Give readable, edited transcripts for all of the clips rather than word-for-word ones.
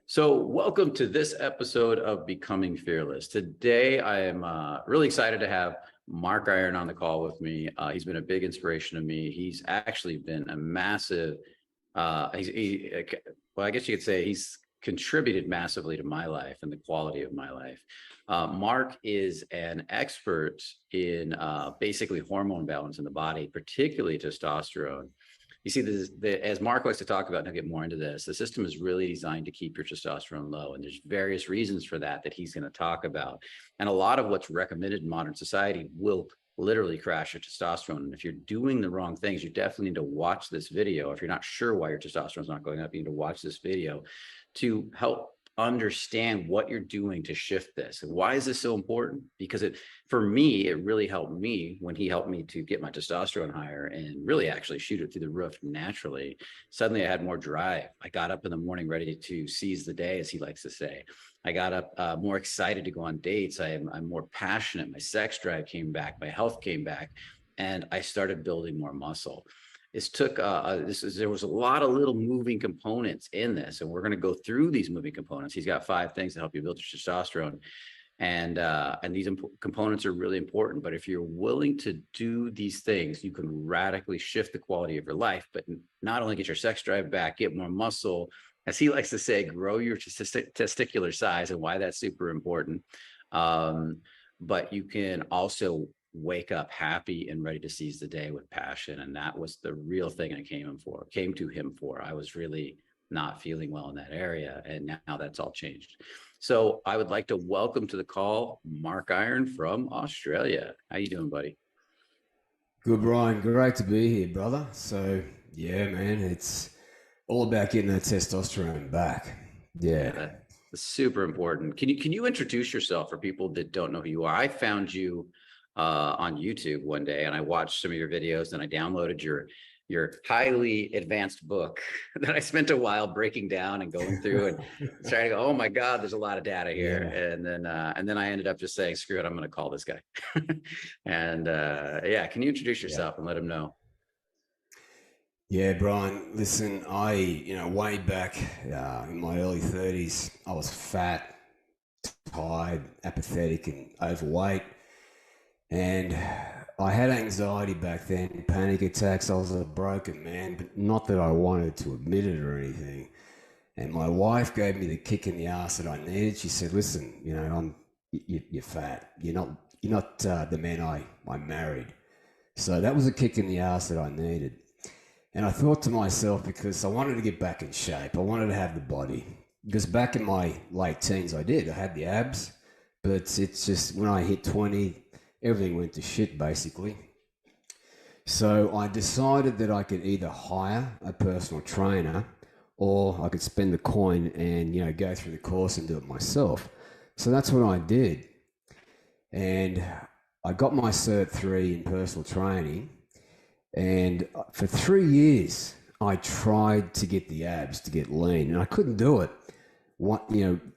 So, welcome to this episode of Becoming Fearless. Today, I am really excited to have Mark Iron on the call with me. He's been a big inspiration to me. He's actually been a massive, well, I guess you could say he's contributed massively to my life and the quality of my life. Mark is an expert in basically hormone balance in the body, particularly testosterone. You see, as Mark likes to talk about, and I'll get more into this, the system is really designed to keep your testosterone low. And there's various reasons for that he's going to talk about. And a lot of what's recommended in modern society will literally crash your testosterone. And if you're doing the wrong things, you definitely need to watch this video. If you're not sure why your testosterone is not going up, you need to watch this video to help understand what you're doing to shift this. And why is this so important? Because for me, it really helped me when he helped me to get my testosterone higher and really actually shoot it through the roof naturally. Suddenly I had more drive. I got up in the morning ready to seize the day, as he likes to say. I got up more excited to go on dates. I'm more passionate. My sex drive came back. My health came back. And I started building more muscle. There was a lot of little moving components in this, and we're going to go through these moving components. He's got 5 things to help you build your testosterone, and these components are really important. But if you're willing to do these things, you can radically shift the quality of your life. But not only get your sex drive back, get more muscle, as he likes to say, grow your testicular size, and why that's super important. But you can also wake up happy and ready to seize the day with passion. And that was the real thing I came to him for. I was really not feeling well in that area. And now that's all changed. So I would like to welcome to the call, Mark Iron from Australia. How you doing, buddy? Good, Brian. Great to be here, brother. So, yeah, man, it's all about getting that testosterone back. Yeah, Yeah. that's super important. Can you introduce yourself for people that don't know who you are? I found you on YouTube one day, and I watched some of your videos, and I downloaded your highly advanced book that I spent a while breaking down and going through and starting to go, oh my God, there's a lot of data here. Yeah. And then I ended up just saying, screw it, I'm going to call this guy. And yeah, can you introduce Yeah. yourself and let him know? Yeah, Brian, listen, way back in my early 30s, I was fat, tired, apathetic, and overweight. And I had anxiety back then, panic attacks. I was a broken man, but not that I wanted to admit it or anything. And my wife gave me the kick in the ass that I needed. She said, "Listen, you're fat. You're not the man I married." So that was a kick in the ass that I needed. And I thought to myself, because I wanted to get back in shape, I wanted to have the body. Because back in my late teens, I did. I had the abs, but it's just when I hit 20, everything went to shit basically. So I decided that I could either hire a personal trainer or I could spend the coin and, go through the course and do it myself. So that's what I did. And I got my Cert 3 in personal training. And for 3 years, I tried to get the abs, to get lean, and I couldn't do it.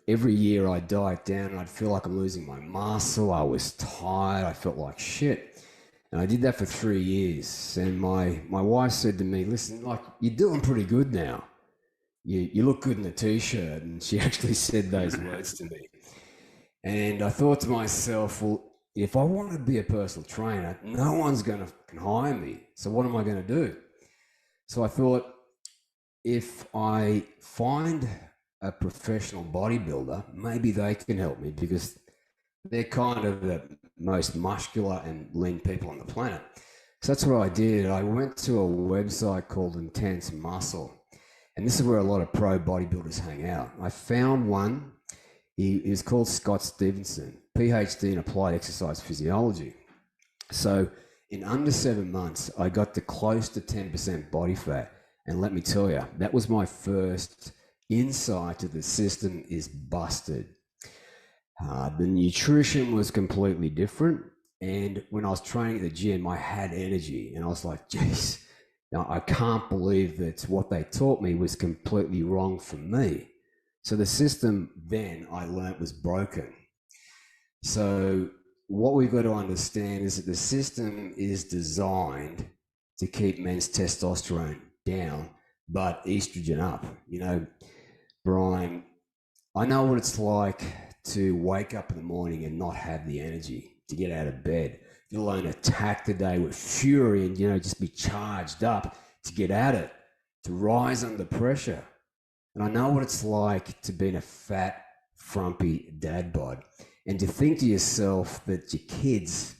Every year I'd diet down and I'd feel like I'm losing my muscle. I was tired. I felt like shit. And I did that for 3 years. And my wife said to me, "Listen, like, you're doing pretty good now. You look good in a t-shirt." And she actually said those words to me. And I thought to myself, well, if I want to be a personal trainer, no one's going to hire me. So what am I going to do? So I thought, if I find a professional bodybuilder, maybe they can help me, because they're kind of the most muscular and lean people on the planet. So that's what I did. I went to a website called Intense Muscle, and this is where a lot of pro bodybuilders hang out. I found one. He is called Scott Stevenson, PhD in applied exercise physiology. So in under 7 months, I got to close to 10% body fat. And let me tell you, that was my first insight to the system is busted. The nutrition was completely different. And when I was training at the gym, I had energy. And I was like, geez, I can't believe that what they taught me was completely wrong for me. So the system then I learnt was broken. So what we've got to understand is that the system is designed to keep men's testosterone down, but estrogen up. Brian, I know what it's like to wake up in the morning and not have the energy to get out of bed, let alone attack the day with fury and, just be charged up to get at it, to rise under pressure. And I know what it's like to be in a fat, frumpy dad bod and to think to yourself that your kids,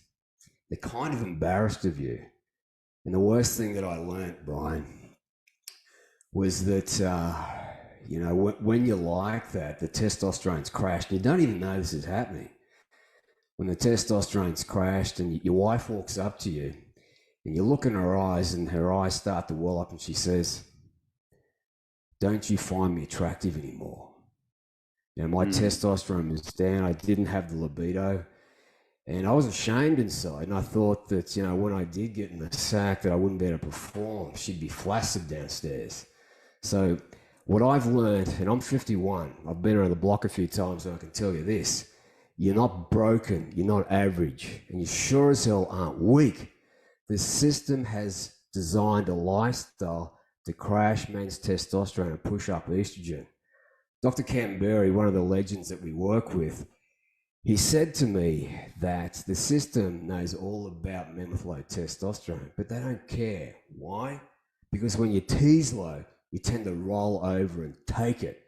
they're kind of embarrassed of you. And the worst thing that I learned, Brian, was that, when you're like that, the testosterone's crashed. And you don't even know this is happening. When the testosterone's crashed and your wife walks up to you and you look in her eyes and her eyes start to well up and she says, "Don't you find me attractive anymore?" My testosterone was down. I didn't have the libido. And I was ashamed inside. And I thought that, when I did get in the sack, that I wouldn't be able to perform. She'd be flaccid downstairs. So what I've learned, and I'm 51, I've been around the block a few times, and I can tell you this: you're not broken, you're not average, and you sure as hell aren't weak. The system has designed a lifestyle to crash men's testosterone and push up estrogen. Dr. Canberry, one of the legends that we work with, he said to me that the system knows all about men with low testosterone, but they don't care. Why? Because when your T's low, you tend to roll over and take it.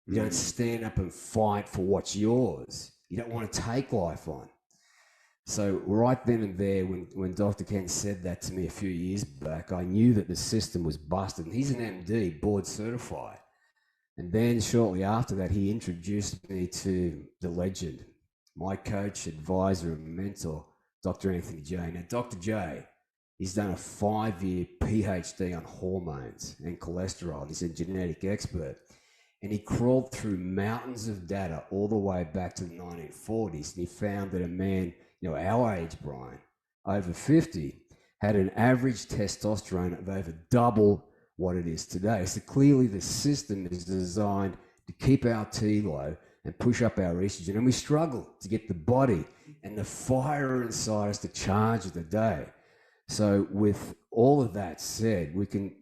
You don't stand up and fight for what's yours. You don't want to take life on. So right then and there, when Dr. Ken said that to me a few years back, I knew that the system was busted. And he's an MD, board certified. And then shortly after that, he introduced me to the legend, my coach, advisor, and mentor, Dr. Anthony J. Now, Dr. J, he's done a 5-year PhD on hormones and cholesterol. He's a genetic expert. And he crawled through mountains of data all the way back to the 1940s. And he found that a man, our age, Brian, over 50, had an average testosterone of over double what it is today. So clearly the system is designed to keep our T low and push up our estrogen. And we struggle to get the body and the fire inside us to charge the day. So with all of that said, we can,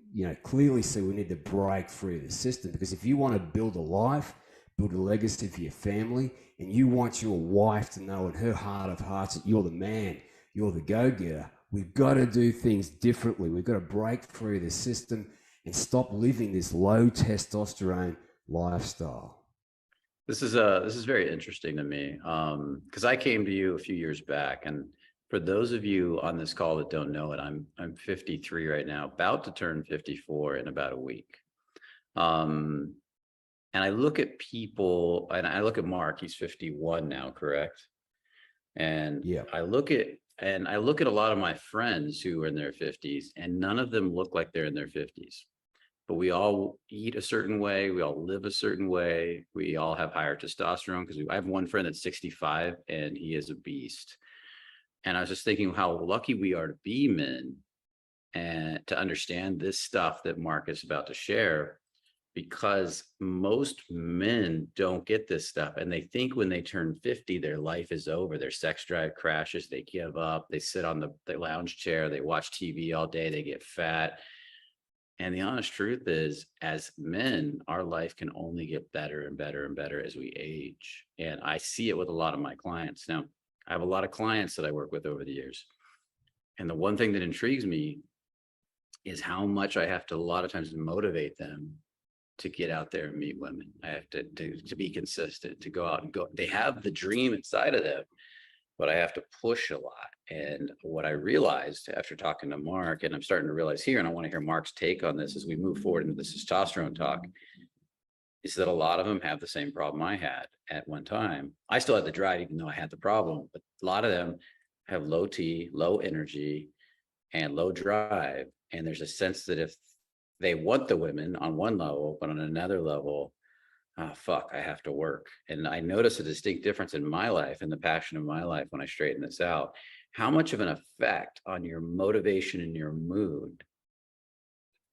clearly see we need to break free of the system, because if you want to build a life, build a legacy for your family, and you want your wife to know in her heart of hearts that you're the man, you're the go-getter, we've got to do things differently. We've got to break free of the system and stop living this low testosterone lifestyle. This is very interesting to me, because I came to you a few years back, and for those of you on this call that don't know it, I'm 53 right now, about to turn 54 in about a week. And I look at people, and I look at Mark, he's 51 now, correct? And yeah, I look at a lot of my friends who are in their 50s, and none of them look like they're in their 50s. But we all eat a certain way, we all live a certain way, we all have higher testosterone, because I have one friend that's 65 and he is a beast. And I was just thinking how lucky we are to be men and to understand this stuff that Mark is about to share, because most men don't get this stuff, and they think when they turn 50 their life is over, their sex drive crashes, they give up, they sit on the lounge chair, they watch TV all day, they get fat. And the honest truth is, as men, our life can only get better and better and better as we age. And I see it with a lot of my clients. Now, I have a lot of clients that I work with over the years. And the one thing that intrigues me is how much I have to, a lot of times, motivate them to get out there and meet women. I have to be consistent, to go out and go. They have the dream inside of them, but I have to push a lot. And what I realized after talking to Mark, and I'm starting to realize here, and I want to hear Mark's take on this as we move forward into the testosterone talk, is that a lot of them have the same problem I had at one time. I still had the drive, even though I had the problem, but a lot of them have low T, low energy, and low drive. And there's a sense that if they want the women on one level, but on another level, oh, fuck, I have to work. And I notice a distinct difference in my life and the passion of my life when I straighten this out. How much of an effect on your motivation and your mood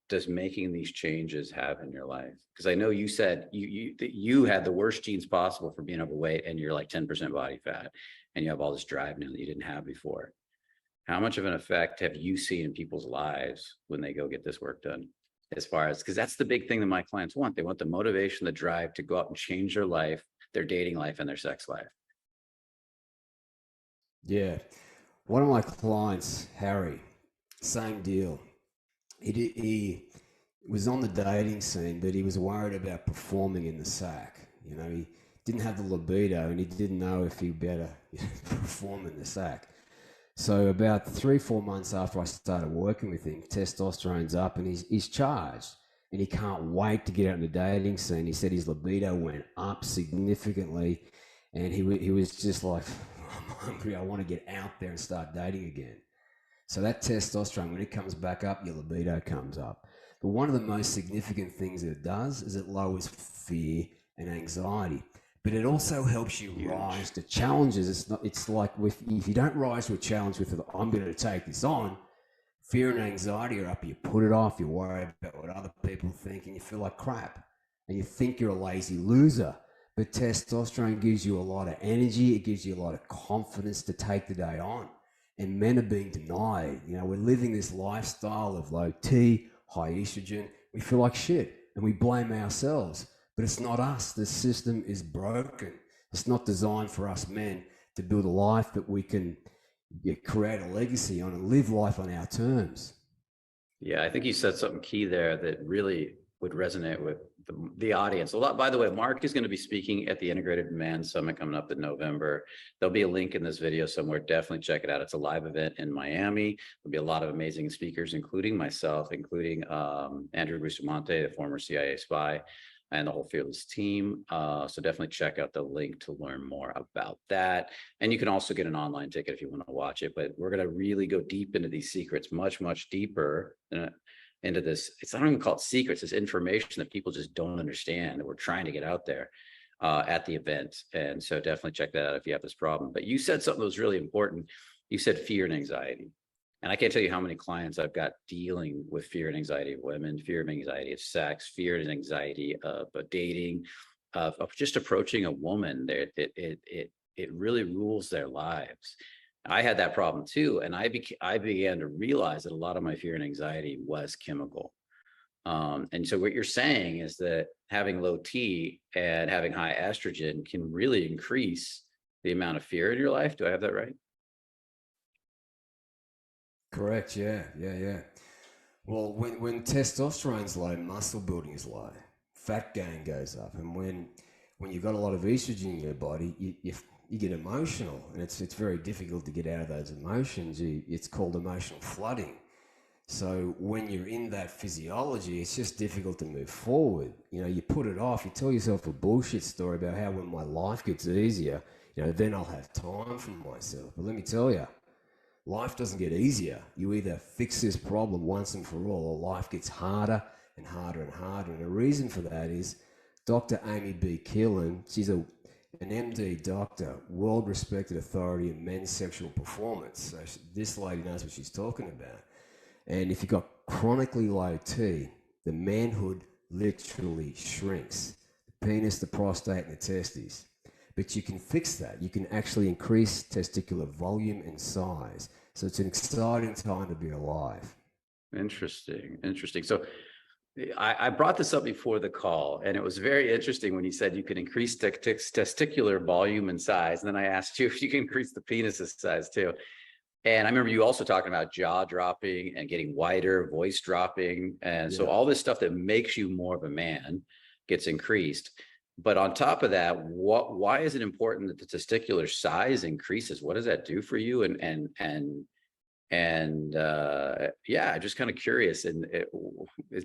does making these changes have in your life? Because I know you said you had the worst genes possible for being overweight, and you're like 10% body fat, and you have all this drive now that you didn't have before. How much of an effect have you seen in people's lives when they go get this work done? as far as, because that's the big thing that my clients want. They want the motivation, the drive to go out and change their life, their dating life, and their sex life. Yeah. One of my clients, Harry, same deal. He was on the dating scene, but he was worried about performing in the sack. You know, he didn't have the libido, and he didn't know if he'd better perform in the sack. So about 3-4 months after I started working with him, testosterone's up, and he's charged, and he can't wait to get out in the dating scene. He said his libido went up significantly, and he was just like, I'm hungry. I want to get out there and start dating again. So that testosterone, when it comes back up, your libido comes up. But one of the most significant things that it does is it lowers fear and anxiety. But it also helps you rise to challenges. It's like if you don't rise to a challenge with, I'm going to take this on, fear and anxiety are up. You put it off. You worry about what other people think, and you feel like crap. And you think you're a lazy loser. But testosterone gives you a lot of energy. It gives you a lot of confidence to take the day on. And men are being denied. You know, we're living this lifestyle of low T, high estrogen. We feel like shit, and we blame ourselves. But it's not us. The system is broken. It's not designed for us men to build a life that we can create a legacy on and live life on our terms. Yeah, I think you said something key there that really would resonate with the audience. A lot, by the way, Mark is going to be speaking at the Integrated Man Summit coming up in November. There'll be a link in this video somewhere. Definitely check it out. It's a live event in Miami. There'll be a lot of amazing speakers, including myself, including Andrew Bustamante, the former CIA spy, and the whole Fearless team. So definitely check out the link to learn more about that. And you can also get an online ticket if you want to watch it. But we're going to really go deep into these secrets, much, much deeper into this. It's not even called secrets. It's information that people just don't understand that we're trying to get out there at the event. And so definitely check that out if you have this problem. But you said something that was really important. You said fear and anxiety. And I can't tell you how many clients I've got dealing with fear and anxiety of women, fear and anxiety of sex, fear and anxiety of dating, of just approaching a woman. It really rules their lives. I had that problem too, and I began to realize that a lot of my fear and anxiety was chemical. And so what you're saying is that having low T and having high estrogen can really increase the amount of fear in your life. Do I have that right? Correct. Yeah. Well, when testosterone's low, muscle building is low, fat gain goes up, and when you've got a lot of estrogen in your body, you get emotional, and it's very difficult to get out of those emotions. It's called emotional flooding. So when you're in that physiology, it's just difficult to move forward. You know, you put it off. You tell yourself a bullshit story about how when my life gets easier, then I'll have time for myself. But let me tell you, life doesn't get easier. You either fix this problem once and for all, or life gets harder and harder and harder. And the reason for that is Dr. Amy B. Keelan, she's an MD doctor, world-respected authority in men's sexual performance. So this lady knows what she's talking about. And if you've got chronically low T, the manhood literally shrinks. The penis, the prostate, and the testes. But you can fix that. You can actually increase testicular volume and size. So it's an exciting time to be alive. Interesting. So I brought this up before the call, and it was very interesting when you said you can increase testicular volume and size. And then I asked you if you can increase the penis's size too. And I remember you also talking about jaw dropping and getting wider, voice dropping. And so all this stuff that makes you more of a man gets increased. But on top of that, why is it important that the testicular size increases? What does that do for you? Yeah, I'm just kind of curious. And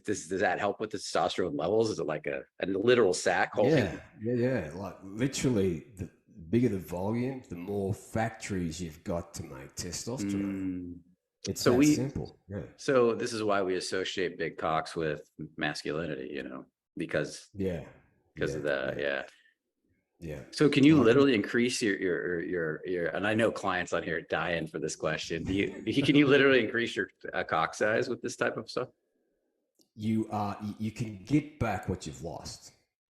does that help with the testosterone levels? Is it like a literal sack holding? Yeah. Like literally, the bigger the volume, the more factories you've got to make testosterone. It's so simple. Yeah. So this is why we associate big cocks with masculinity, because of the Yeah. So can you literally increase your and I know clients on here are dying for this question. Can you literally increase your cock size with this type of stuff? You can get back what you've lost.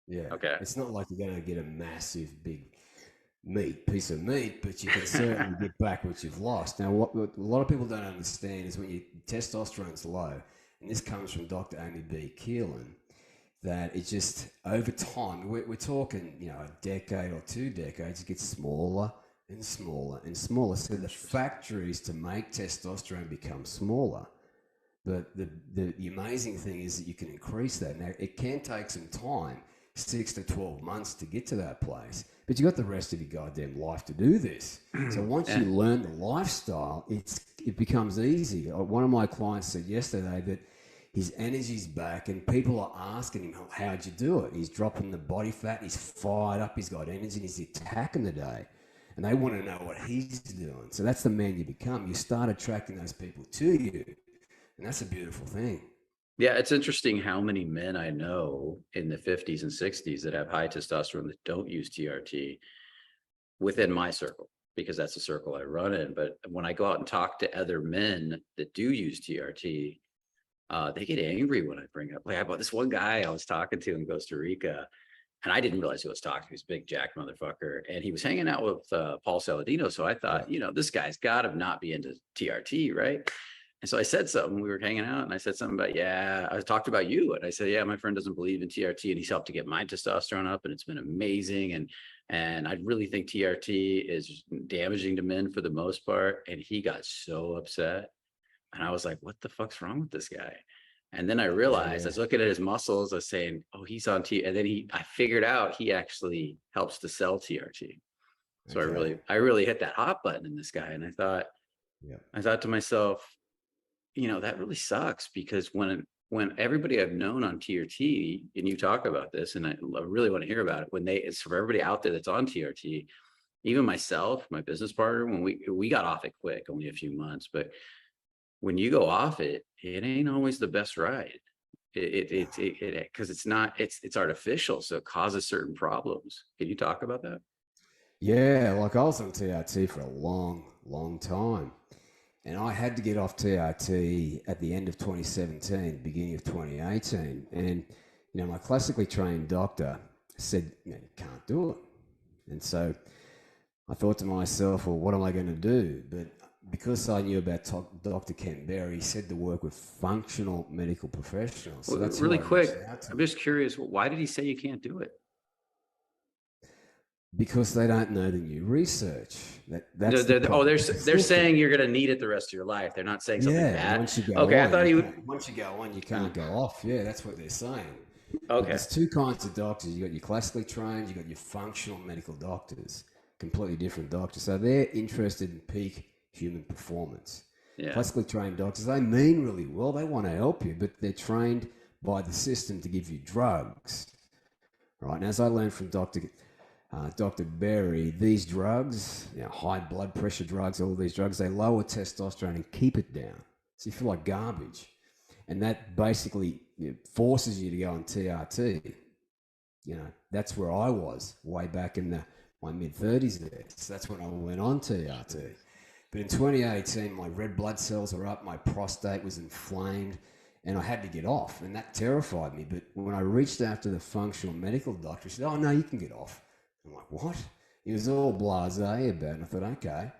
Yeah. Okay. It's not like you're going to get a massive big piece of meat, but you can certainly get back what you've lost. Now, what a lot of people don't understand is when your testosterone's low and this comes from Dr. Amy B. Keelan, that it's just over time, we're talking, a decade or 2 decades, it gets smaller and smaller and smaller. So the factories to make testosterone become smaller. But the amazing thing is that you can increase that. Now, it can take some time, 6 to 12 months to get to that place, but you got the rest of your goddamn life to do this. So once you learn the lifestyle, it becomes easy. One of my clients said yesterday that his energy's back and people are asking him, how'd you do it? He's dropping the body fat, he's fired up, he's got energy, and he's attacking the day. And they want to know what he's doing. So that's the man you become. You start attracting those people to you. And that's a beautiful thing. Yeah, it's interesting how many men I know in the 50s and 60s that have high testosterone that don't use TRT within my circle, because that's the circle I run in. But when I go out and talk to other men that do use TRT, they get angry when I bring up, like, about this one guy I was talking to in Costa Rica, and I didn't realize he was talking. He was a big jack motherfucker, and he was hanging out with Paul Saladino. So I thought, this guy's got to not be into TRT, right? And so I said something, we were hanging out, and I said something about, I talked about you. And I said, my friend doesn't believe in TRT, and he's helped to get my testosterone up, and it's been amazing. And I really think TRT is damaging to men for the most part. And he got so upset. And I was like, what the fuck's wrong with this guy? And then I realized, I was looking at his muscles, I was saying, oh, he's on T. And then I figured out he actually helps to sell TRT. So I really hit that hot button in this guy. And I thought to myself, that really sucks, because when everybody I've known on TRT, and you talk about this, and I really want to hear about it, it's for everybody out there that's on TRT, even myself, my business partner, when we got off it quick, only a few months, but when you go off it, it ain't always the best ride. Because it's artificial, so it causes certain problems. Can you talk about that? Yeah, like I was on TRT for a long, long time. And I had to get off TRT at the end of 2017, beginning of 2018. And, my classically trained doctor said, you can't do it. And so I thought to myself, well, what am I going to do? But because I knew about Dr. Ken Berry, he said to work with functional medical professionals. So that's really quick. I'm just curious, why did he say you can't do it? Because they don't know the new research. They're saying you're going to need it the rest of your life. They're not saying something bad. Once you go on, I thought once you go on, you can't go off. Yeah, that's what they're saying. Okay. But there's 2 kinds of doctors. You got your classically trained, you got your functional medical doctors, completely different doctors. So they're interested in peak human performance. Yeah. Classically trained doctors, they mean really well. They want to help you, but they're trained by the system to give you drugs. Right. And as I learned from Dr. Berry, these drugs, high blood pressure drugs, all these drugs, they lower testosterone and keep it down. So you feel like garbage. And that basically forces you to go on TRT. That's where I was way back in my mid-30s there. So that's when I went on TRT. But in 2018, my red blood cells were up, my prostate was inflamed, and I had to get off. And that terrified me. But when I reached out to the functional medical doctor, he said, oh, no, you can get off. I'm like, what? He was all blasé about it. And I thought, okay.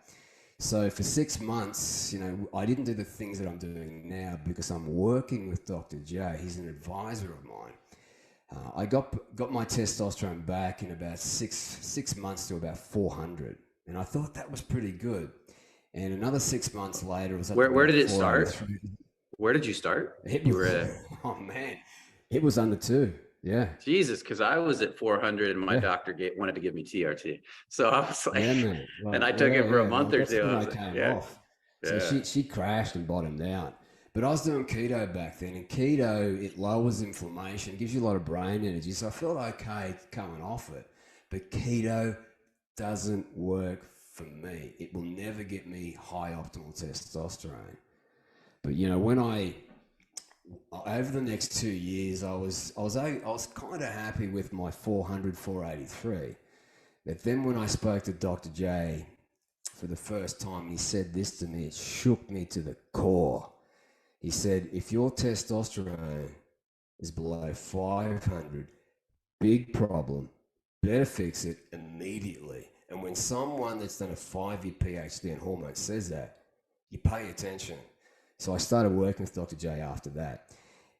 So for 6 months, I didn't do the things that I'm doing now because I'm working with Dr. J. He's an advisor of mine. I got my testosterone back in about six months to about 400. And I thought that was pretty good. And another 6 months later, it was up where did it start? Where did you start? Oh, man. It was under 2. Yeah. Jesus, because I was at 400 and my doctor wanted to give me TRT. So I was like, and I took it for a month or 2. I came off. So she crashed and bottomed out. But I was doing keto back then, and keto, it lowers inflammation, gives you a lot of brain energy. So I felt okay coming off it. But keto doesn't work for me. It will never get me high optimal testosterone. But when over the next 2 years, I was kind of happy with my 400, 483. But then when I spoke to Dr. J for the first time, he said this to me. It shook me to the core. He said, if your testosterone is below 500, big problem, better fix it immediately. And when someone that's done a 5-year PhD in hormones says that, you pay attention. So I started working with Dr. J after that.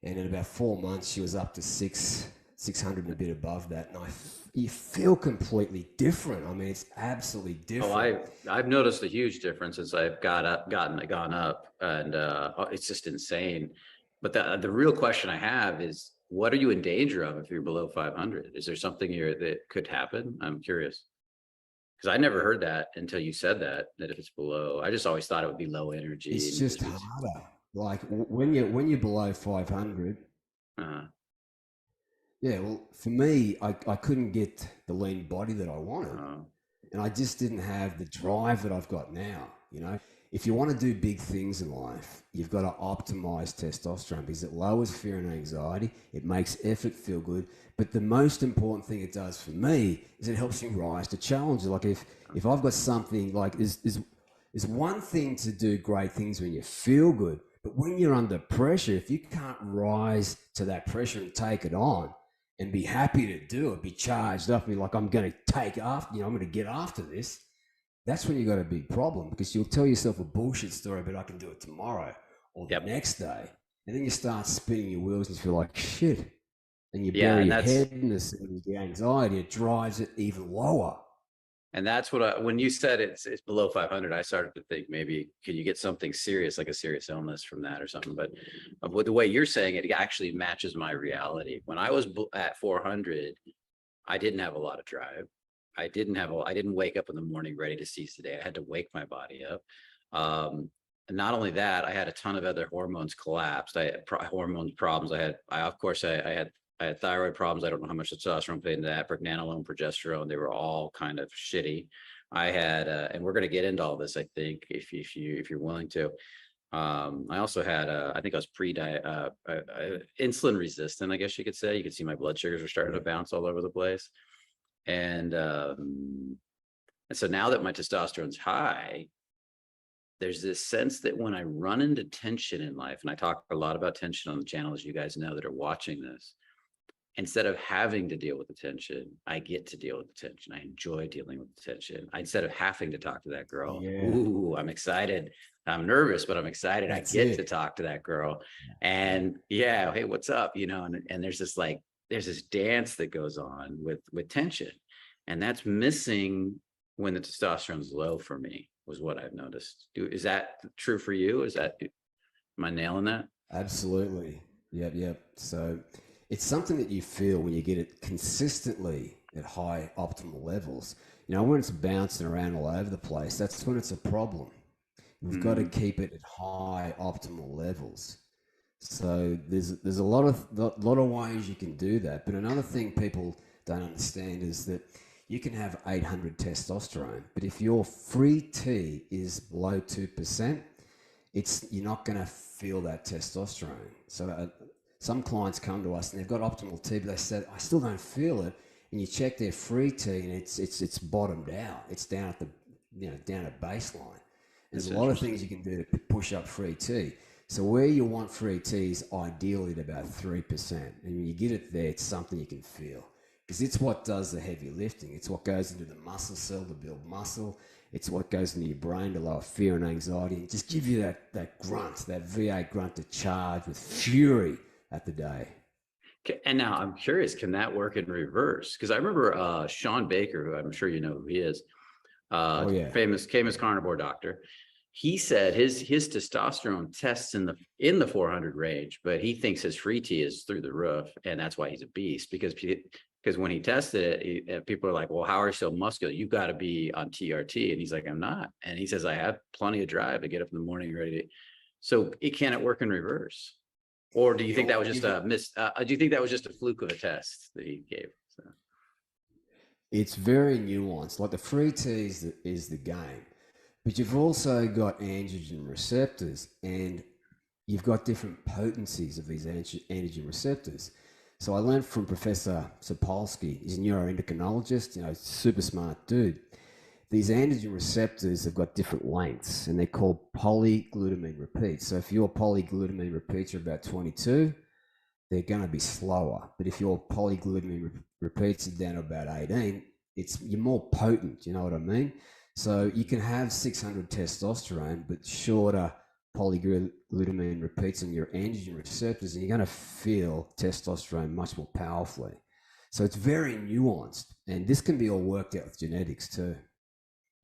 And in about 4 months, she was up to 600 and a bit above that. And you feel completely different. I mean, it's absolutely Oh, different. I've noticed a huge difference since I've gone up, and it's just insane. But the real question I have is, what are you in danger of if you're below 500? Is there something here that could happen? I'm curious, because I never heard that until you said that if it's below, I just always thought it would be low energy It's and you just just be. harder. Like when you're below 500, Uh, yeah. Well, for me, I couldn't get the lean body that I wanted. uh, And I just didn't have the drive that I've got now. If you want to do big things in life, you've got to optimize testosterone because it lowers fear and anxiety. It makes effort feel good. But the most important thing it does for me is it helps you rise to challenges. Like if I've got something like is one thing to do great things when you feel good, but when you're under pressure, if you can't rise to that pressure and take it on, and be happy to do it, be charged up, be like, I'm going to take after, I'm going to get after this. That's when you got a big problem because you'll tell yourself a bullshit story, but I can do it tomorrow or the yep. next day. And then you start spinning your wheels and you feel like shit. And you Yeah, bury and your that's head in the anxiety. It drives it even lower. And that's what when you said it's below 500, I started to think maybe can you get something serious, like a serious illness from that or something. But with the way you're saying it, it actually matches my reality. When I was at 400, I didn't have a lot of drive. I didn't wake up in the morning ready to seize the day. I had to wake my body up. And not only that, I had a ton of other hormones collapsed. I had hormone problems. I had thyroid problems. I don't know how much testosterone played into that. Pregnenolone, progesterone, they were all kind of shitty. I had, and we're going to get into all this, I think, if you're willing to. I also had, I think I was insulin resistant, I guess you could say. You could see my blood sugars were starting to bounce all over the place. And so now that my testosterone's high, there's this sense that when I run into tension in life, and I talk a lot about tension on the channel, as you guys know that are watching this, instead of having to deal with the tension, I get to deal with the tension. I enjoy dealing with the tension. Instead of having to talk to that girl, Yeah, ooh, I'm excited. I'm nervous, but I'm excited. I that's get to it. talk to that girl. Yeah. And yeah, hey, what's up? And there's this dance that goes on with tension. And that's missing when the testosterone's low for me, was what I've noticed. Is that true for you? Am I nailing that? Absolutely. Yep. So it's something that you feel when you get it consistently at high optimal levels. When it's bouncing around all over the place, that's when it's a problem. We've got to Mm, keep it at high optimal levels. So there's a lot of ways you can do that. But another thing people don't understand is that you can have 800 testosterone, but if your free T is below 2%, you're not going to feel that testosterone. So some clients come to us and they've got optimal T, but they said I still don't feel it. And you check their free T and it's bottomed out. It's down at down at baseline. There's that's a lot of interesting. things you can do to push up free T. So where you want free T is ideally at about 3%. And when you get it there, it's something you can feel. Because it's what does the heavy lifting. It's what goes into the muscle cell to build muscle. It's what goes into your brain to lower fear and anxiety and just give you that grunt, that V8 grunt to charge with fury at the day. And now I'm curious, can that work in reverse? Because I remember Sean Baker, who I'm sure you know who he is, Oh yeah. famous carnivore doctor. He said his testosterone tests in the 400 range, but he thinks his free T is through the roof, and that's why he's a beast. Because when he tested it, people are like, "Well, how are you so muscular? You got to be on TRT," and he's like, "I'm not." And he says, "I have plenty of drive to get up in the morning ready to." So it can't work in reverse. Or do you think that was just You've, a miss? Do you think that was just a fluke of a test that he gave? So, it's very nuanced. Like the free T is the game, but you've also got androgen receptors, and you've got different potencies of these androgen receptors. So I learned from Professor Sapolsky. He's a neuroendocrinologist, super smart dude. These androgen receptors have got different lengths, and they're called polyglutamine repeats. So if your polyglutamine repeats are about 22, they're going to be slower. But if your polyglutamine repeats are down to about 18, you're more potent. You know what I mean? So you can have 600 testosterone, but shorter polyglutamine repeats on your androgen receptors, and you're going to feel testosterone much more powerfully. So it's very nuanced, and this can be all worked out with genetics too.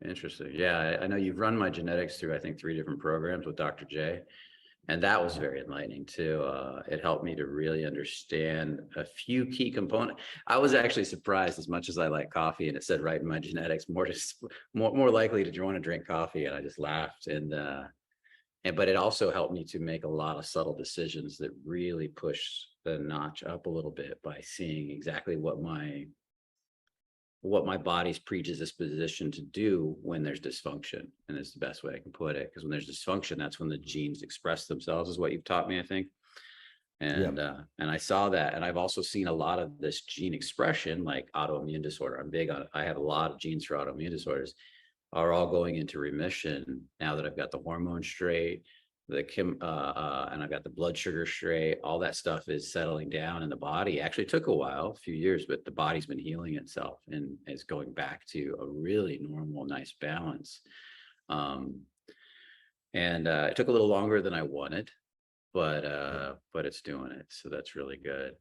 Interesting. Yeah, I know you've run my genetics through, I think, 3 different programs with Dr. J. And that was very enlightening too. It helped me to really understand a few key components. I was actually surprised, as much as I like coffee, and it said right in my genetics, more likely to want to drink coffee, and I just laughed. But it also helped me to make a lot of subtle decisions that really push the notch up a little bit by seeing exactly what my body's predisposition to do when there's dysfunction, and it's the best way I can put it, because when there's dysfunction, that's when the genes express themselves, is what you've taught me, I think. And Yep. and I saw that, and I've also seen a lot of this gene expression, like autoimmune disorder. I'm big on it. I have a lot of genes for autoimmune disorders, are all going into remission now that I've got the hormone straight, and I've got the blood sugar straight. All that stuff is settling down in the body. Actually, it took a while, a few years, but the body's been healing itself and is going back to a really normal, nice balance. Um, and it took a little longer than I wanted, but it's doing it. So that's really good.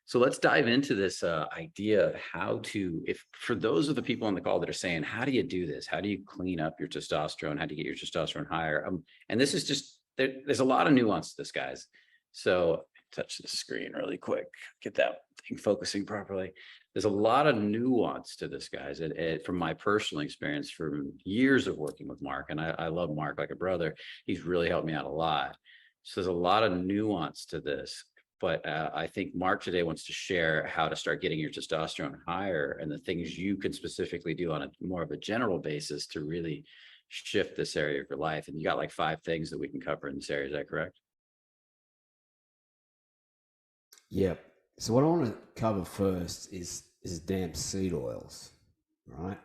So let's dive into this idea of how to, if for those of the people on the call that are saying, how do you do this? How do you clean up your testosterone? How do you get your testosterone higher? And this is just, there's a lot of nuance to this, guys. So touch the screen really quick, get that thing focusing properly. There's a lot of nuance to this, guys. From my personal experience, from years of working with Mark, and I love Mark like a brother. He's really helped me out a lot. So there's a lot of nuance to this. But I think Mark today wants to share how to start getting your testosterone higher and the things you can specifically do on a more of a general basis to really shift this area of your life. And you got like 5 things that we can cover in this area. Is that correct? Yep. So what I want to cover first is damn seed oils, right?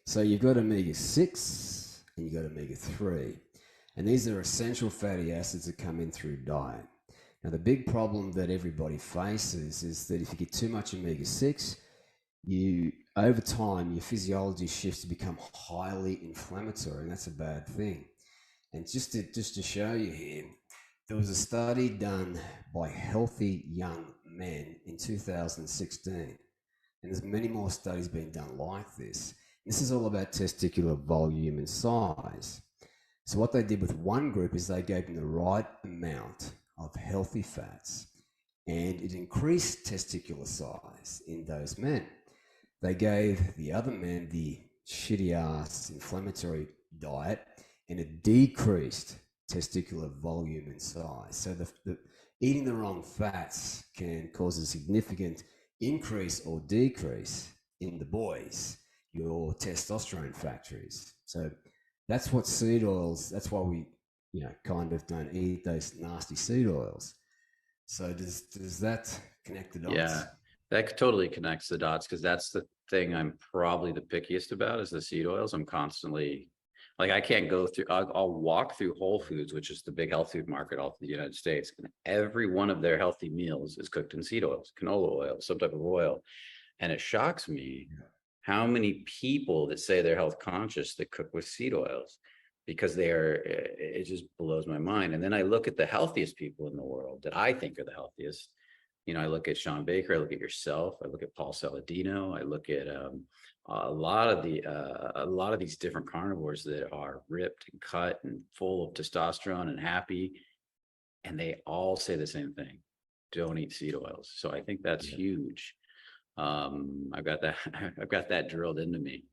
So you've got omega-6 and you've got omega-3. And these are essential fatty acids that come in through diet. Now, the big problem that everybody faces is that if you get too much omega-6, over time, your physiology shifts to become highly inflammatory, and that's a bad thing. And just to show you here, there was a study done by healthy young men in 2016, and there's many more studies being done like this. This is all about testicular volume and size. So what they did with one group is they gave them the right amount of healthy fats, and it increased testicular size in those men. They gave the other men the shitty ass inflammatory diet, and it decreased testicular volume and size. So the eating the wrong fats can cause a significant increase or decrease in the boys, your testosterone factories. So that's what seed oils, that's why we kind of don't eat those nasty seed oils. So does that connect the dots? Yeah, that totally connects the dots, because that's the thing I'm probably the pickiest about is the seed oils. I'm constantly like, I can't go through, I'll walk through Whole Foods, which is the big health food market all through the United States, and every one of their healthy meals is cooked in seed oils, canola oil, some type of oil. And it shocks me how many people that say they're health conscious that cook with seed oils, because it just blows my mind. And then I look at the healthiest people in the world that I think are the healthiest. I look at Sean Baker, I look at yourself, I look at Paul Saladino, I look at a lot of these different carnivores that are ripped and cut and full of testosterone and happy, and they all say the same thing: don't eat seed oils. So I think that's huge. I've got that drilled into me.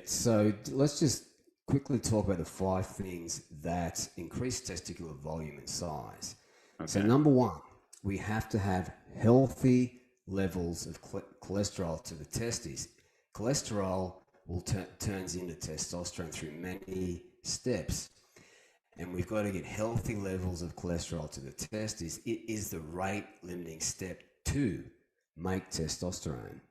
So let's just quickly talk about the 5 things that increase testicular volume and size. Okay. So number 1, we have to have healthy levels of cholesterol to the testes. Cholesterol turns into testosterone through many steps, and we've got to get healthy levels of cholesterol to the testes. It is the rate limiting step to make testosterone.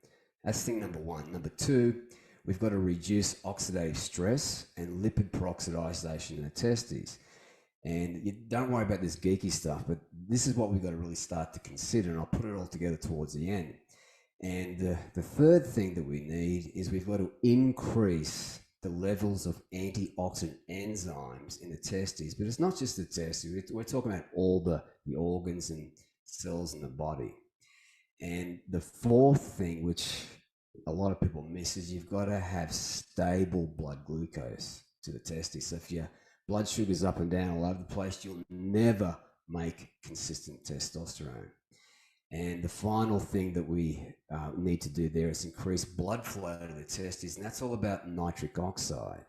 That's thing number 1. Number 2, we've got to reduce oxidative stress and lipid peroxidization in the testes. And you don't worry about this geeky stuff, but this is what we've got to really start to consider, and I'll put it all together towards the end. And the third thing that we need is we've got to increase the levels of antioxidant enzymes in the testes. But it's not just the testes. We're talking about all the organs and cells in the body. And the fourth thing, which a lot of people miss, is you've got to have stable blood glucose to the testes. So if your blood sugar's up and down all over the place, you'll never make consistent testosterone. And the final thing that we need to do there is increase blood flow to the testes, and that's all about nitric oxide.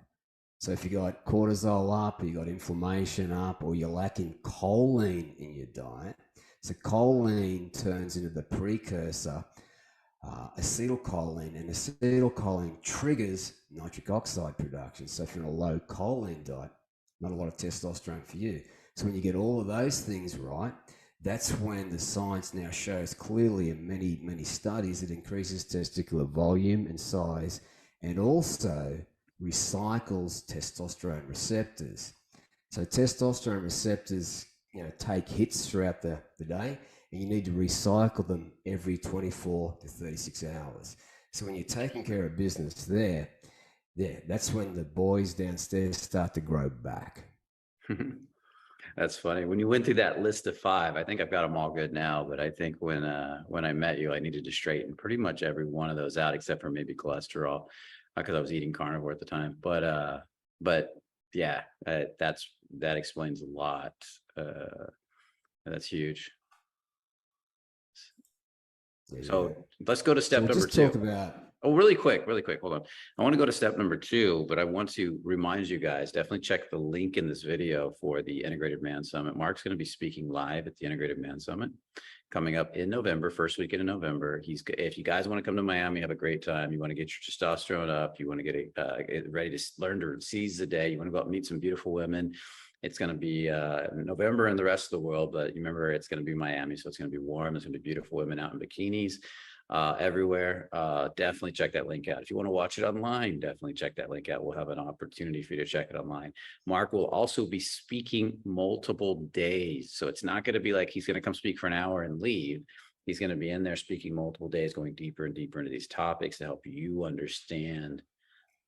So if you got cortisol up, or you got inflammation up, or you're lacking choline in your diet, so choline turns into the precursor, acetylcholine, and acetylcholine triggers nitric oxide production. So if you're in a low choline diet, not a lot of testosterone for you. So when you get all of those things right, that's when the science now shows clearly in many, many studies it increases testicular volume and size, and also recycles testosterone receptors. So testosterone receptors, take hits throughout the day, and you need to recycle them every 24 to 36 hours. So when you're taking care of business there, that's when the boys downstairs start to grow back. That's funny. When you went through that list of 5, I think I've got them all good now. But I think when I met you, I needed to straighten pretty much every one of those out, except for maybe cholesterol, because I was eating carnivore at the time. But yeah, that explains a lot. That's huge. So let's go to step number 2. Talk about. Oh, really quick. Hold on. I want to go to step number 2, but I want to remind you guys, definitely check the link in this video for the Integrated Man Summit. Mark's going to be speaking live at the Integrated Man Summit coming up in November, first weekend in November. If you guys want to come to Miami, have a great time. You want to get your testosterone up. You want to get ready to learn to seize the day. You want to go out and meet some beautiful women. It's going to be November in the rest of the world, but you remember it's going to be Miami, so it's going to be warm. It's going to be beautiful women out in bikinis everywhere. Definitely check that link out. If you want to watch it online, definitely check that link out. We'll have an opportunity for you to check it online. Mark will also be speaking multiple days, so it's not going to be like he's going to come speak for an hour and leave. He's going to be in there speaking multiple days, going deeper and deeper into these topics to help you understand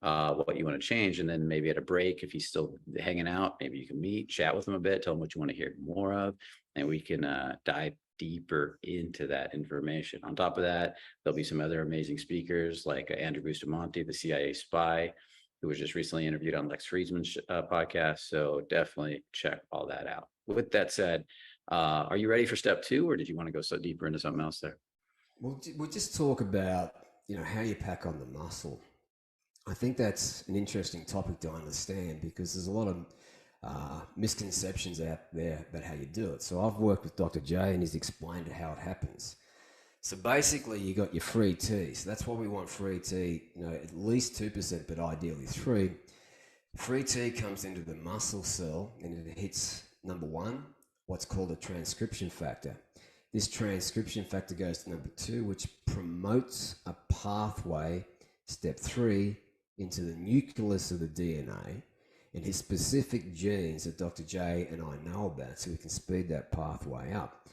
what you want to change. And then maybe at a break, if he's still hanging out, maybe you can meet, chat with him a bit, tell him what you want to hear more of, and we can dive deeper into that information. On top of that, there'll be some other amazing speakers like Andrew Bustamante, the CIA spy, who was just recently interviewed on Lex Friedman's podcast. So definitely check all that out. With that said, are you ready for step 2, or did you want to go so deeper into something else there? We'll just talk about, how you pack on the muscle. I think that's an interesting topic to understand, because there's a lot of misconceptions out there about how you do it. So I've worked with Dr. J, and he's explained how it happens. So basically, you got your free T. So that's why we want free T, at least 2%, but ideally 3%. Free T comes into the muscle cell, and it hits, number 1, what's called a transcription factor. This transcription factor goes to number 2, which promotes a pathway, step 3, into the nucleus of the DNA and his specific genes that Dr. J and I know about, so we can speed that pathway up.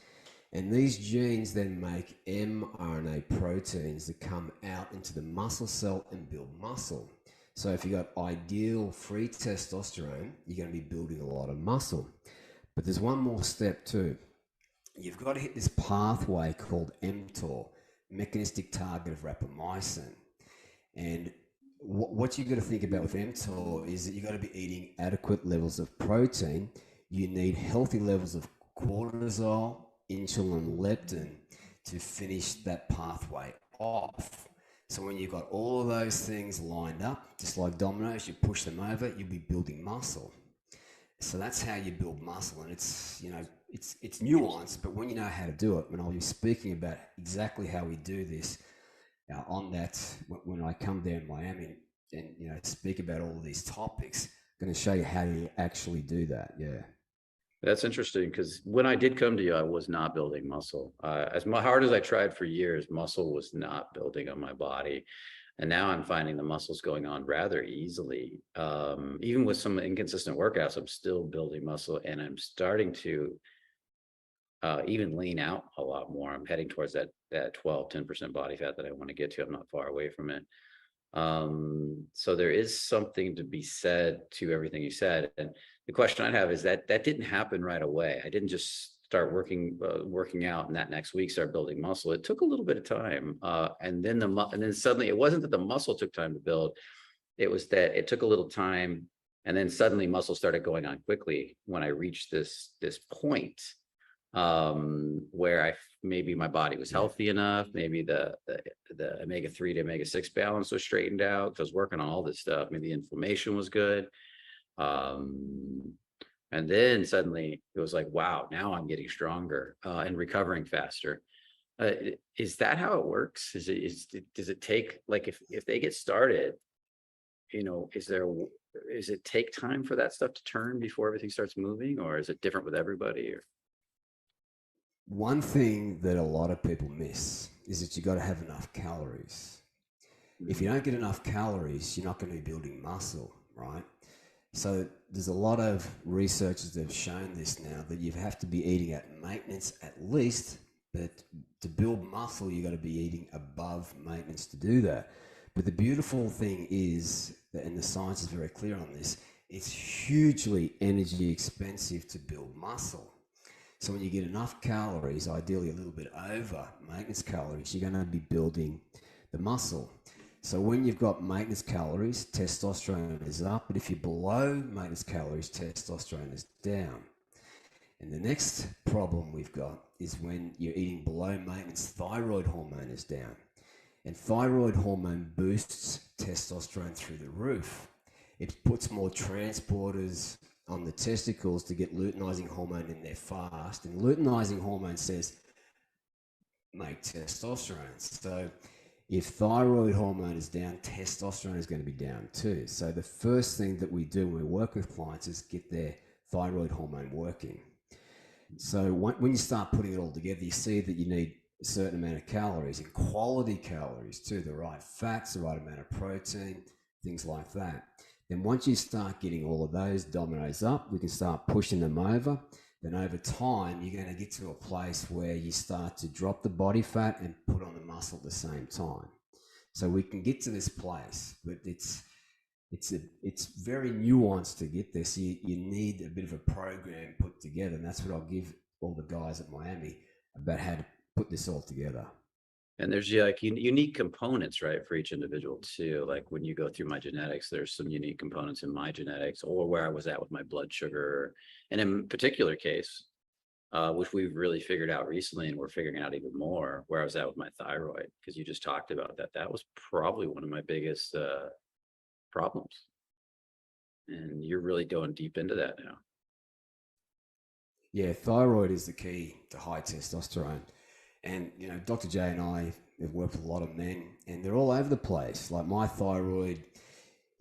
And these genes then make mRNA proteins that come out into the muscle cell and build muscle. So if you got ideal free testosterone, you're going to be building a lot of muscle. But there's one more step too. You've got to hit this pathway called mTOR, mechanistic target of rapamycin. And what you've got to think about with mTOR is that you've got to be eating adequate levels of protein. You need healthy levels of cortisol, insulin, leptin to finish that pathway off. So when you've got all of those things lined up, just like dominoes, you push them over, you'll be building muscle. So that's how you build muscle, and it's it's nuanced, but when you know how to do it, and I'll be speaking about exactly how we do this on that when I come down to Miami and speak about all of these topics. I'm going to show you how you actually do that. Yeah. That's interesting, because when I did come to you, I was not building muscle. As hard as I tried for years, muscle was not building on my body. And now I'm finding the muscles going on rather easily. Even with some inconsistent workouts, I'm still building muscle, and I'm starting to even lean out a lot more. I'm heading towards that 12, 10% body fat that I want to get to. I'm not far away from it. So there is something to be said to everything you said. And the question I have is that that didn't happen right away. I didn't just start working out and that next week start building muscle. It took a little bit of time. And then and then suddenly it wasn't that the muscle took time to build. It was that it took a little time, and then suddenly muscle started going on quickly when I reached this point where maybe my body was Yeah. healthy enough, maybe the omega-3 to omega-6 balance was straightened out because I was working on all this stuff. Maybe the inflammation was good. Um, and then suddenly it was like, wow, now I'm getting stronger and recovering faster. Is that how it works? Does it take, like, if they get started, is it take time for that stuff to turn before everything starts moving, or is it different with everybody? Or One thing that a lot of people miss is that you got to have enough calories. If you Mhm. don't get enough calories, you're not going to be building muscle, right? So there's a lot of researchers that have shown this now, that you have to be eating at maintenance at least, but to build muscle, you got to be eating above maintenance to do that. But the beautiful thing is that, and the science is very clear on this, it's hugely energy expensive to build muscle. So when you get enough calories, ideally a little bit over maintenance calories, you're going to be building the muscle. So when you've got maintenance calories, testosterone is up, but if you're below maintenance calories, testosterone is down. And the next problem we've got is when you're eating below maintenance, thyroid hormone is down. And thyroid hormone boosts testosterone through the roof. It puts more transporters on the testicles to get luteinizing hormone in there fast. And luteinizing hormone says, make testosterone. So if thyroid hormone is down, testosterone is going to be down too. So the first thing that we do when we work with clients is get their thyroid hormone working. So when you start putting it all together, you see that you need a certain amount of calories, and quality calories too, the right fats, the right amount of protein, things like that. Then once you start getting all of those dominoes up, we can start pushing them over. Then over time, you're going to get to a place where you start to drop the body fat and put on the muscle at the same time. So we can get to this place, but it's very nuanced to get there. So you need a bit of a program put together, and that's what I'll give all the guys at Miami about how to put this all together. And there's like unique components, right, for each individual too. Like when you go through my genetics, there's some unique components in my genetics, or where I was at with my blood sugar. And in particular case, which we've really figured out recently, and we're figuring out even more, where I was at with my thyroid, because you just talked about that. That was probably one of my biggest problems. And you're really going deep into that now. Yeah, thyroid is the key to high testosterone. And, Dr. J and I have worked with a lot of men, and they're all over the place. Like my thyroid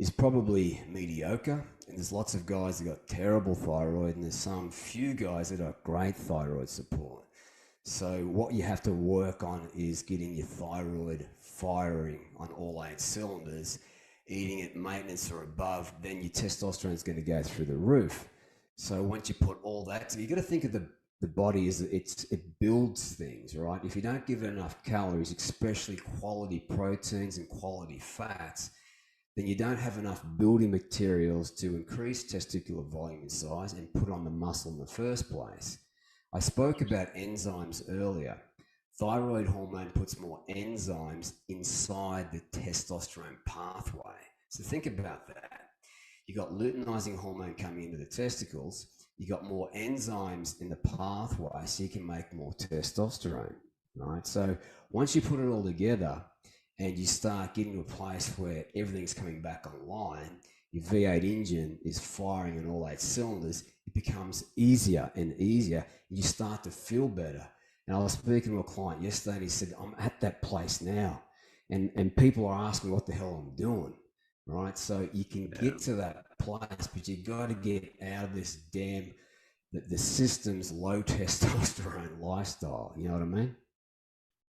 is probably mediocre, and there's lots of guys that got terrible thyroid, and there's some few guys that got great thyroid support. So what you have to work on is getting your thyroid firing on all 8 cylinders, eating at maintenance or above, then your testosterone is going to go through the roof. So once you put all that, you got to think of the body as it builds things, right? If you don't give it enough calories, especially quality proteins and quality fats, then you don't have enough building materials to increase testicular volume and size and put on the muscle in the first place. I spoke about enzymes earlier. Thyroid hormone puts more enzymes inside the testosterone pathway. So think about that. You got luteinizing hormone coming into the testicles. You got more enzymes in the pathway, so you can make more testosterone, right? So once you put it all together and you start getting to a place where everything's coming back online, your V8 engine is firing on all 8 cylinders, it becomes easier and easier. You start to feel better. And I was speaking to a client yesterday, and he said, I'm at that place now. And people are asking what the hell I'm doing, right? So you can Yeah. get to that place, but you got to get out of this the system's low testosterone lifestyle. You know what I mean?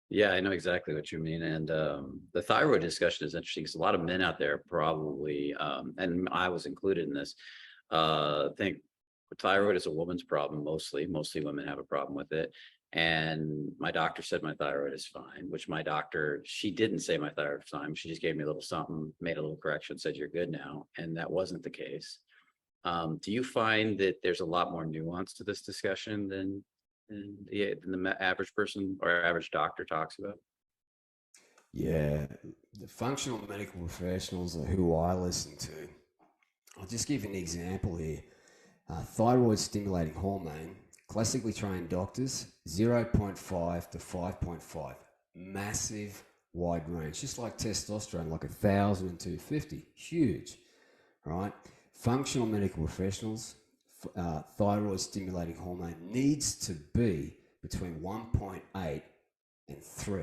Yeah, I know exactly what you mean. And the thyroid discussion is interesting because a lot of men out there probably, and I was included in this, think thyroid is a woman's problem mostly. Mostly women have a problem with it. And my doctor said my thyroid is fine, which my doctor, she didn't say my thyroid was fine. She just gave me a little something, made a little correction, said you're good now. And that wasn't the case. Do you find that there's a lot more nuance to this discussion than the average person or average doctor talks about? Yeah, the functional medical professionals are who I listen to. I'll just give you an example here. Thyroid stimulating hormone, classically trained doctors, 0.5 to 5.5. Massive wide range, just like testosterone, like 1,000 and 250. Huge, right? Functional medical professionals, thyroid stimulating hormone needs to be between 1.8 and 3.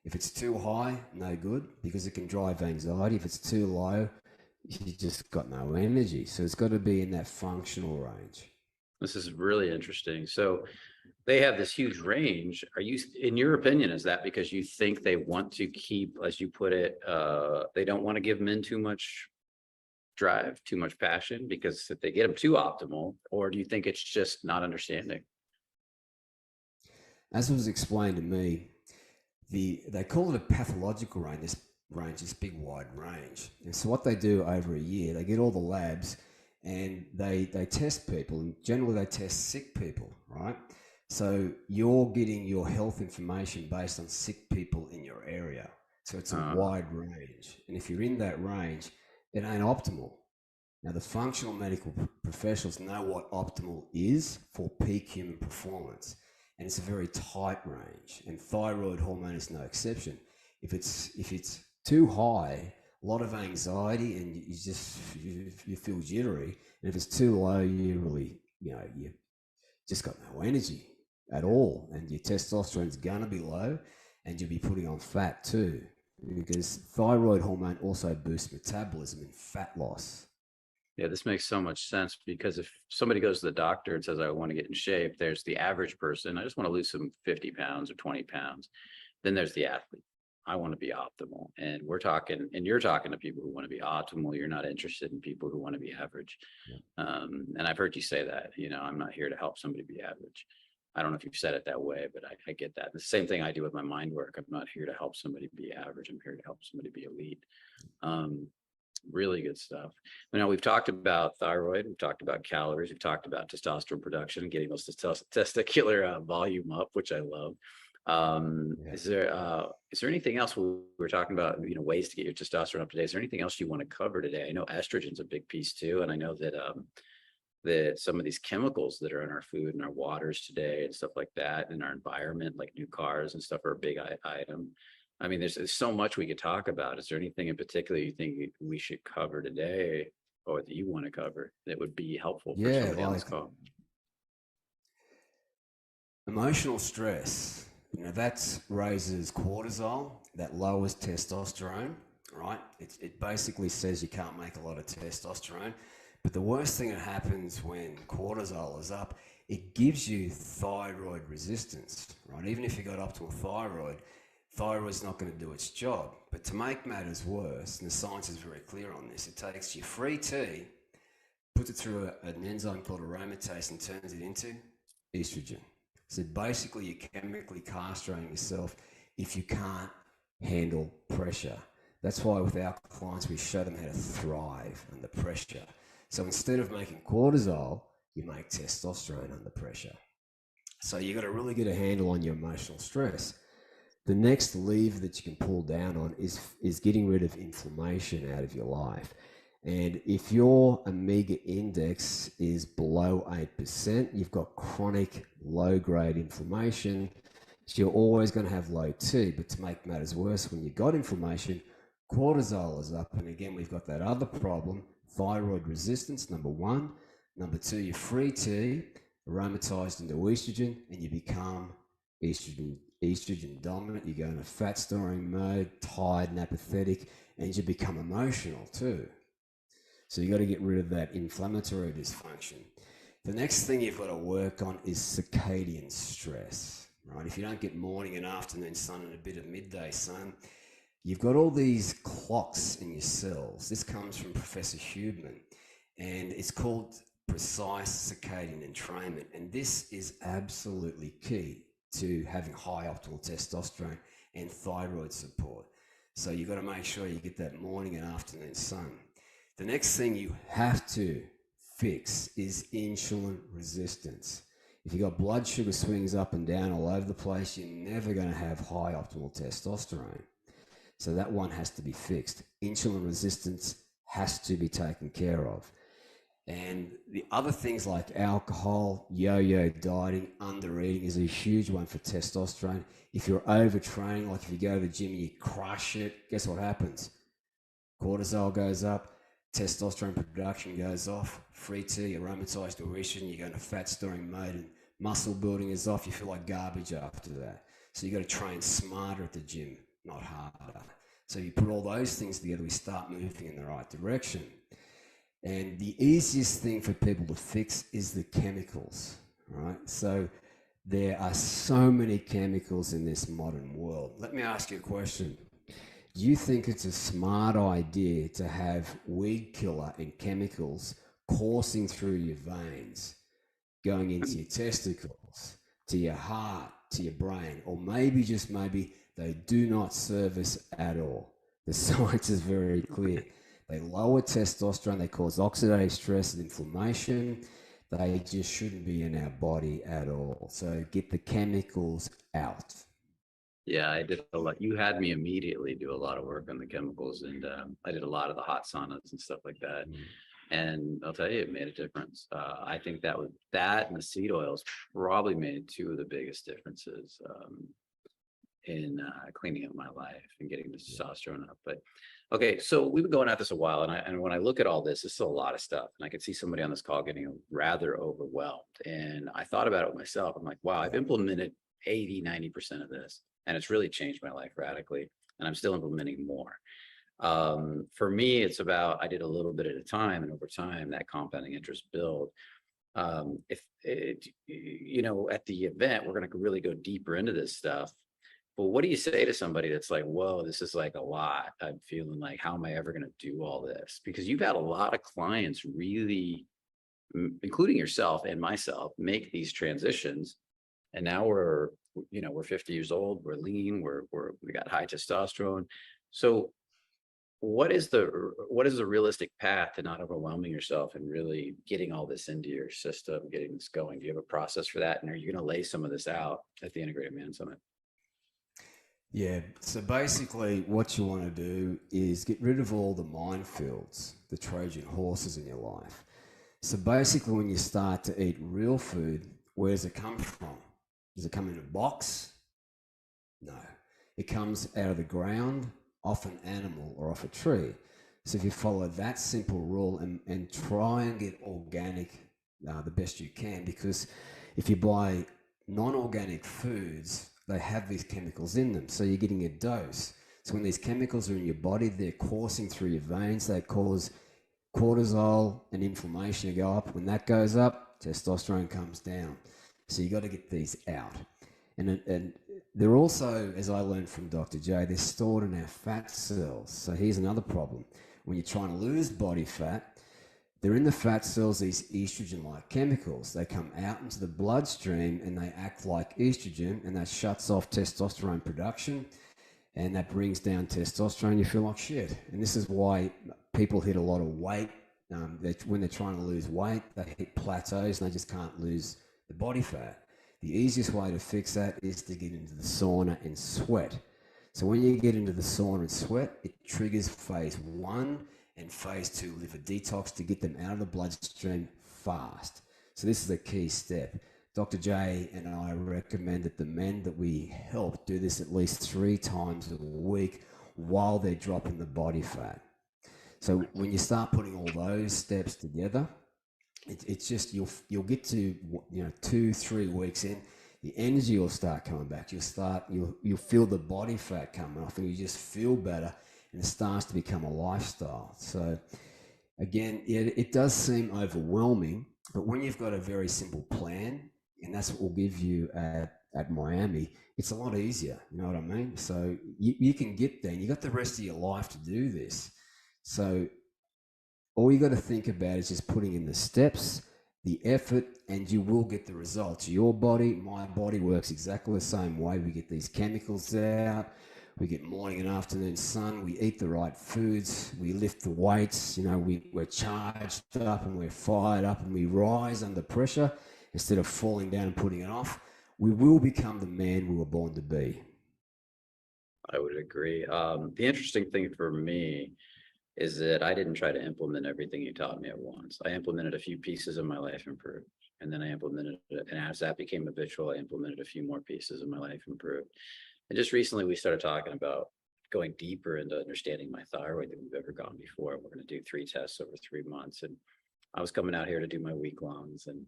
If it's too high, no good, because it can drive anxiety. If it's too low, you just got no energy. So it's got to be in that functional range. This is really interesting. So they have this huge range. Are you, in your opinion, is that because you think they want to keep, as you put it, they don't want to give men too much drive, too much passion, because if they get them too optimal, or do you think it's just not understanding? As was explained to me, they call it a pathological range. This big wide range. And so what they do over a year, they get all the labs and they test people, and generally they test sick people, right? So you're getting your health information based on sick people in your area. So it's a wide range. And if you're in that range, it ain't optimal. Now, the functional medical professionals know what optimal is for peak human performance. And it's a very tight range. And thyroid hormone is no exception. If it's too high, a lot of anxiety, and you feel jittery. And if it's too low, you just got no energy at all, and your testosterone's gonna be low, and you'll be putting on fat too, because thyroid hormone also boosts metabolism and fat loss. Yeah, this makes so much sense, because if somebody goes to the doctor and says, I want to get in shape, there's the average person. I just want to lose some 50 pounds or 20 pounds. Then there's the athlete. I want to be optimal. And we're talking, and you're talking to people who want to be optimal. You're not interested in people who want to be average. Yeah. And I've heard you say that, I'm not here to help somebody be average. I don't know if you've said it that way, but I get that. The same thing I do with my mind work. I'm not here to help somebody be average. I'm here to help somebody be elite. Really good stuff. Now, we've talked about thyroid, we've talked about calories, we've talked about testosterone production, getting those testicular volume up, which I love. Yeah. Is there anything else? We're talking about, ways to get your testosterone up today. Is there anything else you want to cover today? I know estrogen's a big piece too, and I know that some of these chemicals that are in our food and our waters today and stuff like that, in our environment, like new cars and stuff, are a big item. I mean, there's so much we could talk about. Is there anything in particular you think we should cover today, or that you want to cover, that would be helpful for somebody on this call? Emotional stress, that raises cortisol, that lowers testosterone, right? It basically says you can't make a lot of testosterone. But the worst thing that happens when cortisol is up, it gives you thyroid resistance, right? Even if you got optimal thyroid's not going to do its job. But to make matters worse, and the science is very clear on this, it takes your free T, puts it through an enzyme called aromatase, and turns it into estrogen. So basically you're chemically castrating yourself if you can't handle pressure. That's why with our clients, we show them how to thrive under pressure. So instead of making cortisol, you make testosterone under pressure. So you got to really get a handle on your emotional stress. The next lever that you can pull down on is getting rid of inflammation out of your life. And if your omega index is below 8%, you've got chronic low-grade inflammation. So you're always going to have low T. But to make matters worse, when you've got inflammation, cortisol is up. And again, we've got that other problem, thyroid resistance, number one. Number two, your free T aromatized into estrogen, and you become estrogen dominant. You go into fat storing mode, tired and apathetic, and you become emotional too. So you got to get rid of that inflammatory dysfunction. The next thing you've got to work on is circadian stress, right? If you don't get morning and afternoon sun and a bit of midday sun, you've got all these clocks in your cells. This comes from Professor Huberman, and it's called precise circadian entrainment. And this is absolutely key to having high optimal testosterone and thyroid support. So you've got to make sure you get that morning and afternoon sun. The next thing you have to fix is insulin resistance. If you've got blood sugar swings up and down all over the place, you're never going to have high optimal testosterone. So that one has to be fixed. Insulin resistance has to be taken care of. And the other things like alcohol, yo-yo dieting, under-eating is a huge one for testosterone. If you're overtraining, like if you go to the gym and you crush it, guess what happens? Cortisol goes up, testosterone production goes off, free T, aromatized estrogen, you go into fat storing mode, and muscle building is off. You feel like garbage after that. So you got to train smarter at the gym, not harder. So you put all those things together, we start moving in the right direction. And the easiest thing for people to fix is the chemicals, right? So there are so many chemicals in this modern world. Let me ask you a question. Do you think it's a smart idea to have weed killer and chemicals coursing through your veins, going into your testicles, to your heart, to your brain, or maybe, just maybe, they do not service at all? The science is very clear. They lower testosterone, they cause oxidative stress and inflammation. They just shouldn't be in our body at all. So get the chemicals out. Yeah, I did a lot. You had me immediately do a lot of work on the chemicals, and I did a lot of the hot saunas and stuff like that. And I'll tell you, it made a difference. I think that and the seed oils probably made two of the biggest differences in cleaning up my life and getting the testosterone up. But okay, so we've been going at this a while, and when I look at all this, it's a lot of stuff, and I could see somebody on this call getting rather overwhelmed. And I thought about it myself. I'm like, wow, I've implemented 80-90% of this, and it's really changed my life radically, and I'm still implementing more. For me, it's about, I did a little bit at a time, and over time that compounding interest build. If it, at the event, we're going to really go deeper into this stuff. But what do you say to somebody that's like, whoa, this is like a lot. I'm feeling like, how am I ever going to do all this? Because you've had a lot of clients really, including yourself and myself, make these transitions. And now we're 50 years old, we're lean, we got high testosterone. So what is the realistic path to not overwhelming yourself and really getting all this into your system, getting this going? Do you have a process for that? And are you going to lay some of this out at the Integrated Man Summit? Yeah, so basically what you want to do is get rid of all the minefields, the Trojan horses in your life. So basically when you start to eat real food, where does it come from? Does it come in a box? No. It comes out of the ground, off an animal or off a tree. So if you follow that simple rule and try and get organic the best you can, because if you buy non-organic foods, they have these chemicals in them. So you're getting a dose. So when these chemicals are in your body, they're coursing through your veins. They cause cortisol and inflammation to go up. When that goes up, testosterone comes down. So you got to get these out. And they're also, as I learned from Dr. J, they're stored in our fat cells. So here's another problem. When you're trying to lose body fat, they're in the fat cells, these estrogen-like chemicals. They come out into the bloodstream and they act like estrogen, and that shuts off testosterone production, and that brings down testosterone. You feel like shit. And this is why people hit a lot of weight. When they're trying to lose weight, they hit plateaus and they just can't lose the body fat. The easiest way to fix that is to get into the sauna and sweat. So when you get into the sauna and sweat, it triggers phase 1 and phase 2 liver detox to get them out of the bloodstream fast. So this is a key step. Dr. J and I recommend that the men that we help do this at least 3 times a week while they're dropping the body fat. So when you start putting all those steps together, it's just you'll get to 2-3 weeks in, the energy will start coming back. You'll feel the body fat coming off, and you just feel better, and it starts to become a lifestyle. So again, it does seem overwhelming, but when you've got a very simple plan, and that's what we'll give you at Miami, it's a lot easier. You know what I mean? So you can get there, and you got the rest of your life to do this. So all you got to think about is just putting in the steps the effort, and you will get the results. Your body, my body works exactly the same way. We get these chemicals out. We get morning and afternoon sun. We eat the right foods. We lift the weights. We're charged up and we're fired up and we rise under pressure instead of falling down and putting it off. We will become the man we were born to be. I would agree. The interesting thing for me is that I didn't try to implement everything you taught me at once. I implemented a few pieces of my life, improved, and then I implemented it. And as that became habitual, I implemented a few more pieces of my life, improved. And just recently, we started talking about going deeper into understanding my thyroid than we've ever gone before. We're going to do 3 tests over 3 months. And I was coming out here to do my week longs and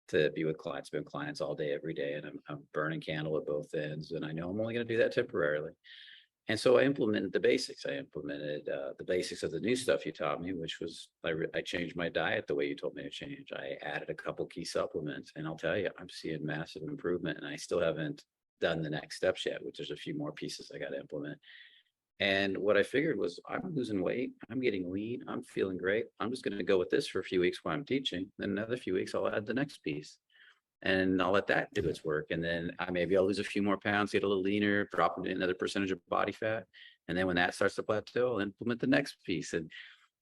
to be with clients, been clients all day, every day. And I'm burning candle at both ends. And I know I'm only going to do that temporarily. And so I implemented the basics. I implemented the basics of the new stuff you taught me, which was I changed my diet the way you told me to change. I added a couple key supplements, and I'll tell you, I'm seeing massive improvement. And I still haven't done the next steps yet, which there's a few more pieces I got to implement. And what I figured was I'm losing weight, I'm getting lean, I'm feeling great. I'm just going to go with this for a few weeks while I'm teaching. Then another few weeks, I'll add the next piece and I'll let that do its work. And then maybe I'll lose a few more pounds, get a little leaner, drop another percentage of body fat. And then when that starts to plateau, I'll implement the next piece. And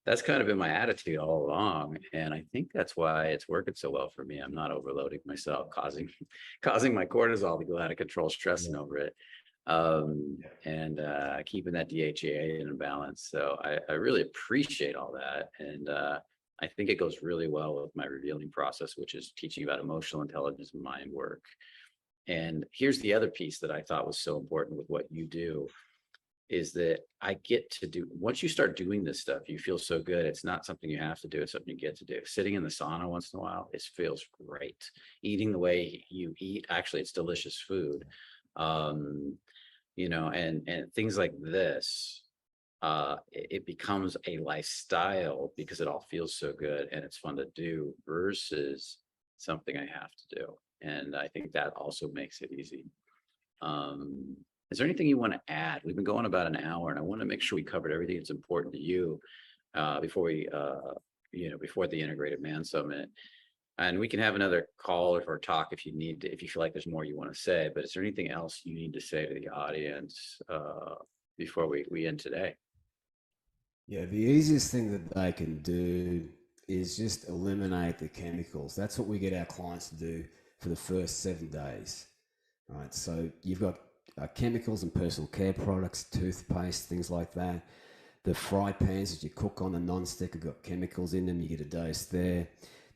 that's kind of been my attitude all along. And I think that's why it's working so well for me. I'm not overloading myself, causing my cortisol to go out of control, stressing over it. And keeping that DHEA in balance. So I really appreciate all that. And I think it goes really well with my revealing process, which is teaching about emotional intelligence and mind work. And here's the other piece that I thought was so important with what you do is that I get to do, once you start doing this stuff, you feel so good. It's not something you have to do. It's something you get to do. Sitting in the sauna once in a while, it feels great. Eating the way you eat, actually, it's delicious food. And things like this, it becomes a lifestyle because it all feels so good and it's fun to do versus something I have to do. And I think that also makes it easy. Is there anything you want to add? We've been going about an hour and I want to make sure we covered everything that's important to you before the Integrated Man Summit. And we can have another call or talk if you need to, if you feel like there's more you want to say. But is there anything else you need to say to the audience before we end today? Yeah, the easiest thing that they can do is just eliminate the chemicals. That's what we get our clients to do for the first 7 days. Right. So you've got chemicals and personal care products, toothpaste, things like that. The fry pans that you cook on, a non-stick, have got chemicals in them. You get a dose there.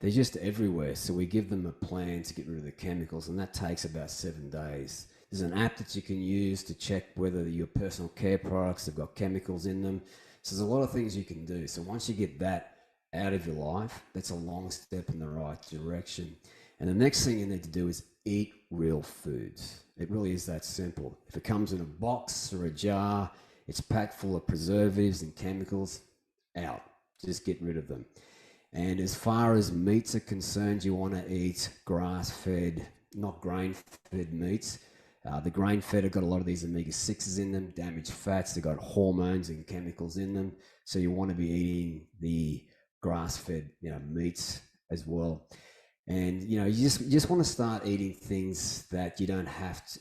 They're just everywhere. So we give them a plan to get rid of the chemicals, and that takes about 7 days. There's an app that you can use to check whether your personal care products have got chemicals in them. So there's a lot of things you can do. So once you get that out of your life, that's a long step in the right direction. And the next thing you need to do is eat real foods. It really is that simple. If it comes in a box or a jar, it's packed full of preservatives and chemicals, out. Just get rid of them. And as far as meats are concerned, you want to eat grass-fed, not grain-fed meats. The grain-fed have got a lot of these omega-6s in them, damaged fats. They've got hormones and chemicals in them. So you want to be eating the grass-fed, meats as well. And you just want to start eating things that you don't have to,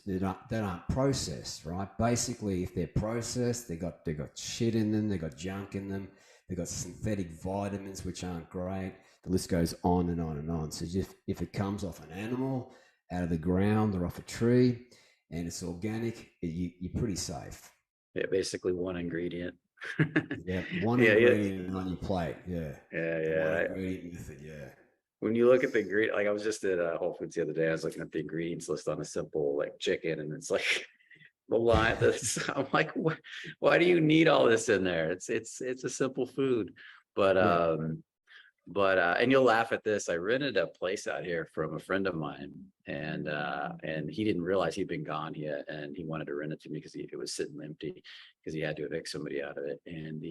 that aren't processed, right? Basically, if they're processed, they got shit in them, they got junk in them. They've got synthetic vitamins, which aren't great. The list goes on and on and on. So just if it comes off an animal, out of the ground or off a tree, and it's organic, you're pretty safe. Yeah, basically one ingredient. Yeah, one ingredient on your plate. Yeah. Yeah. One ingredient method. Yeah. When you look at the ingredient, like I was just at Whole Foods the other day, I was looking at the ingredients list on a simple like chicken, and it's like the line. I'm like, why do you need all this in there? It's a simple food, but and you'll laugh at this. I rented a place out here from a friend of mine, and he didn't realize he'd been gone yet, and he wanted to rent it to me because it was sitting empty because he had to evict somebody out of it, and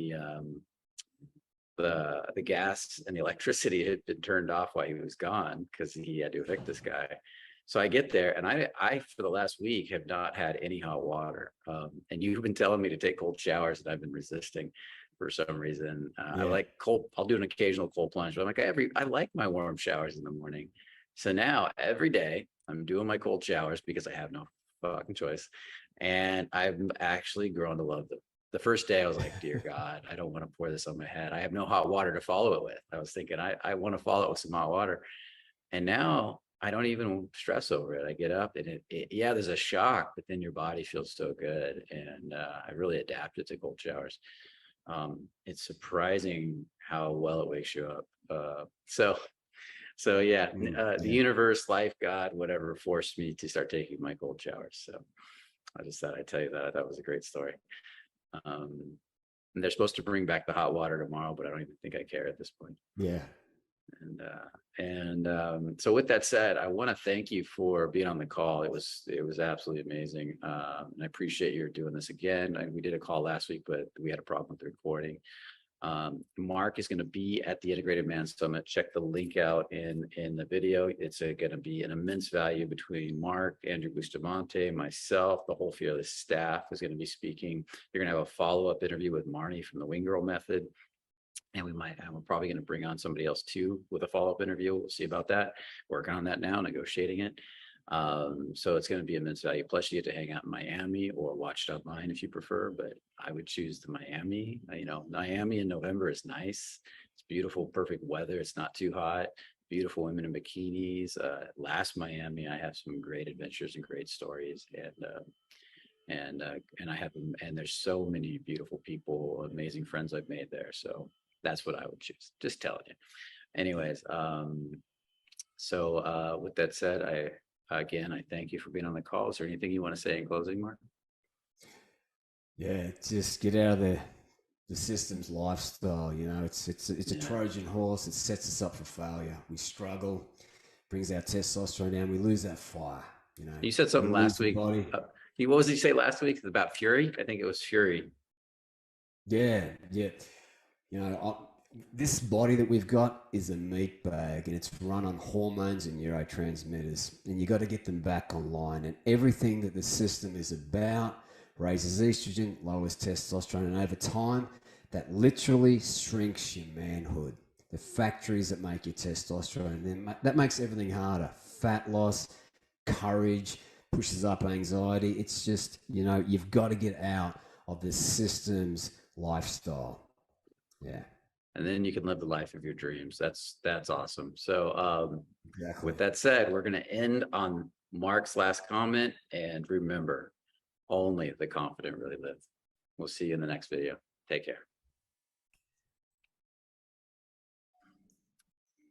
the gas and the electricity had been turned off while he was gone because he had to evict this guy. So I get there, and I for the last week have not had any hot water. And you've been telling me to take cold showers, and I've been resisting. for some reason. I Yeah. like cold. I'll do an occasional cold plunge, but I'm like, I like my warm showers in the morning. So now every day I'm doing my cold showers because I have no fucking choice. And I've actually grown to love them. The first day I was like, dear God, I don't want to pour this on my head. I have no hot water to follow it with. I was thinking, I want to follow it with some hot water. And now I don't even stress over it. I get up and yeah, there's a shock, but then your body feels so good. And I really adapted to cold showers. It's surprising how well it wakes you up. So yeah, the Yeah. universe, life, God, whatever, forced me to start taking my cold showers. So I just thought I'd tell you that. I thought it was a great story. And they're supposed to bring back the hot water tomorrow, but I don't even think I care at this point. Yeah. So with that said, I want to thank you for being on the call. It was absolutely amazing. And I appreciate you doing this again. We did a call last week, but we had a problem with the recording. Mark is going to be at the Integrated Man Summit. Check the link out in the video. It's going to be an immense value between Mark, Andrew Bustamante, myself, the whole Fearless staff is going to be speaking. You're going to have a follow-up interview with Marnie from the Wing Girl Method. And we're probably going to bring on somebody else too with a follow-up interview. We'll see about that. Working on that now, negotiating it. So it's going to be immense value. Plus, you get to hang out in Miami or watch it online if you prefer. But I would choose the Miami. Miami in November is nice. It's beautiful, perfect weather. It's not too hot. Beautiful women in bikinis. Last Miami, I have some great adventures and great stories. And I have, and there's so many beautiful people, amazing friends I've made there. So that's what I would choose. Just telling you. Anyways, with that said, I thank you for being on the call. Is there anything you want to say in closing, Mark? Yeah, just get out of the system's lifestyle. It's a Trojan horse. It sets us up for failure. We struggle, brings our testosterone down. We lose that fire. You said something last week. What was he say last week? About fury? I think it was fury. Yeah. This body that we've got is a meat bag, and it's run on hormones and neurotransmitters, and you got to get them back online. And everything that the system is about raises estrogen, lowers testosterone, and over time, that literally shrinks your manhood. The factories that make your testosterone, then that makes everything harder. Fat loss, courage, pushes up anxiety. It's just, you've got to get out of the system's lifestyle. Yeah. And then you can live the life of your dreams. That's awesome. So Exactly. With that said, we're going to end on Mark's last comment. And remember, only the confident really live. We'll see you in the next video. Take care.